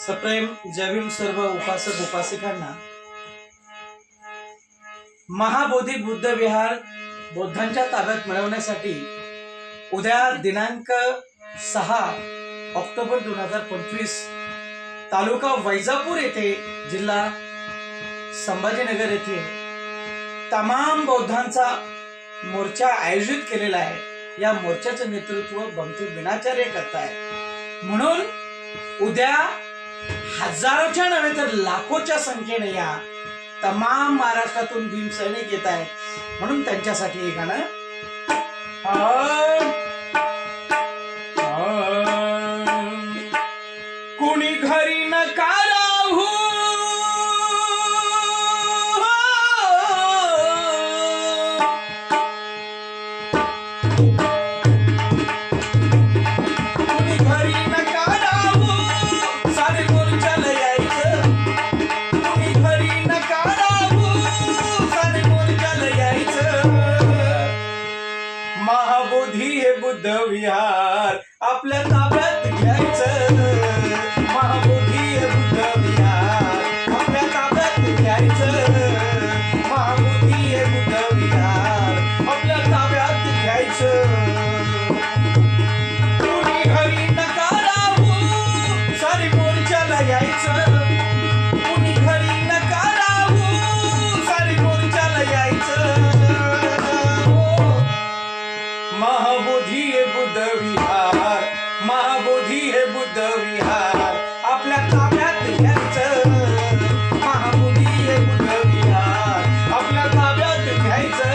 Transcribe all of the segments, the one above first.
सप्रेम जयभीम सर्व उपासक उपासिकांना। महाबोधी बुद्ध विहार बौद्धांच्या ताब्यात मिळवण्यासाठी उद्या दिनांक 6 ऑक्टोबर 2025 तालुका वैजापूर येथे जिल्हा संभाजीनगर येथे तमाम बौद्धांचा मोर्चा आयोजित केलेला आहे। या मोर्चाचे नेतृत्व बंते बिनाचार्य करत आहेत। म्हणून उद्या हजारोच्या नव्हे तर लाखोच्या संख्येने या तमाम महाराष्ट्रातून भीम सैनिक येत आहेत। म्हणून त्यांच्यासाठी हे गाणं कुणी घरी नका राहू महाबोधी हे बुद्ध विहार आपल्या ताब्यात घ्यायचं। महाबोधी हे बुद्ध विहार आपल्या ताब्यात घ्यायचं। महाबोधी हे बुद्ध विहार आपल्या ताब्यात घ्यायचं। कुणी घरी नका राहू सारी मोर्चाला यायचं। कुणी घरी नका राहू सारी मोर्चाला यायचं। महाबोधी हे बुद्ध विहार महाबोधी हे बुद्ध विहार आपल्या ताब्यात घ्यायचं। महाबोधी हे बुद्ध विहार आपल्या ताब्यात घ्यायचं।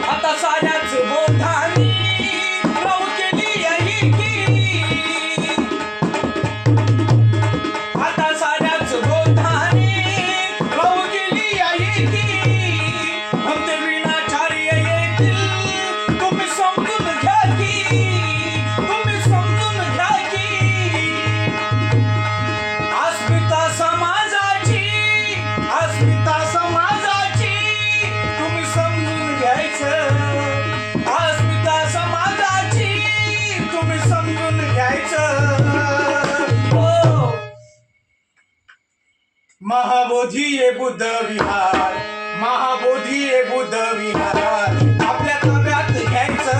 आता साऱ्याच बौद्धांनी प्रव केली आहे की आता साऱ्याच बौद्धांनी प्रव केली आहे की महाबोधी हे बुद्ध विहार महाबोधी हे बुद्ध विहार आपल्या ताब्यात घ्यायचं।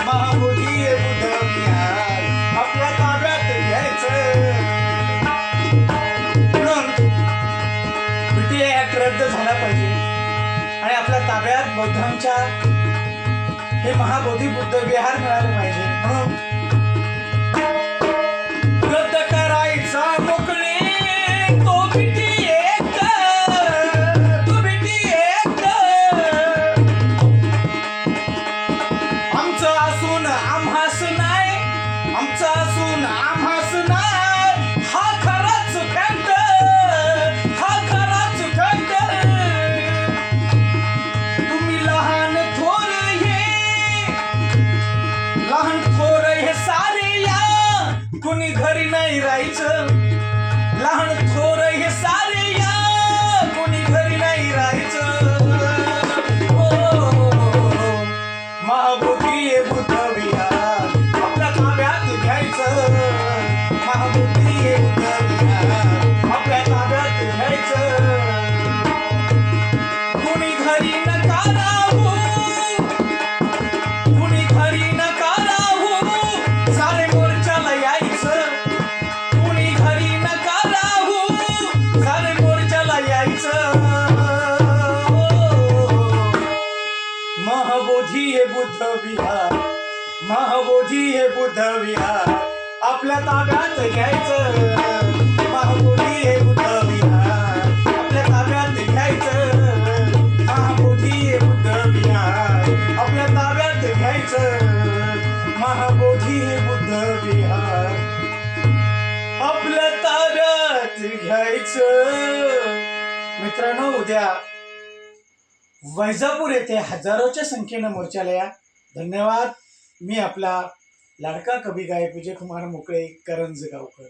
महाबोधी हे बुद्ध विहार आपल्या ताब्यात घ्यायचं। म्हणून बीटीए ऍक्ट रद्द झाला पाहिजे आणि आपल्या ताब्यात बौद्धांच्या हे महाबोधी बुद्ध विहार मिळालं पाहिजे। म्हणून रद्द करायचा मोकळे कुणी घरी नाही राहायचं। लहान थोर हे सारे या कुणी घरी नाही राहायचं। महाबोधी हे बुद्ध विहार आपल्या ताब्यात घ्यायचं। महाबोधी हे बुद्ध विहार आपल्या ताब्यात घ्यायचं। कुणी घरी नका राहू कुणी घरी नका राहू सारे मोर्चाला यायचं। कुणी घरी नका राहू सारे मोर्चाला यायचं। महाबोधी हे बुद्ध विहार महाबोधी हे बुद्ध विहार आपल्या ताब्यात घ्यायचं। महाबोधी हे बुद्ध विहार आपल्या ताब्यात घ्यायचं। महाबोधी हे बुद्ध विहार आपल्या ताब्यात घ्यायचं। महाबोधी हे बुद्ध विहार आपल्या ताब्यात घ्यायचं। मित्रांनो, उद्या वैजापूर येथे हजारोच्या संख्येने मोर्चाला या। धन्यवाद। मी आपला लाडका कवी गायक विजयकुमार मोकळे, करंज गावकर।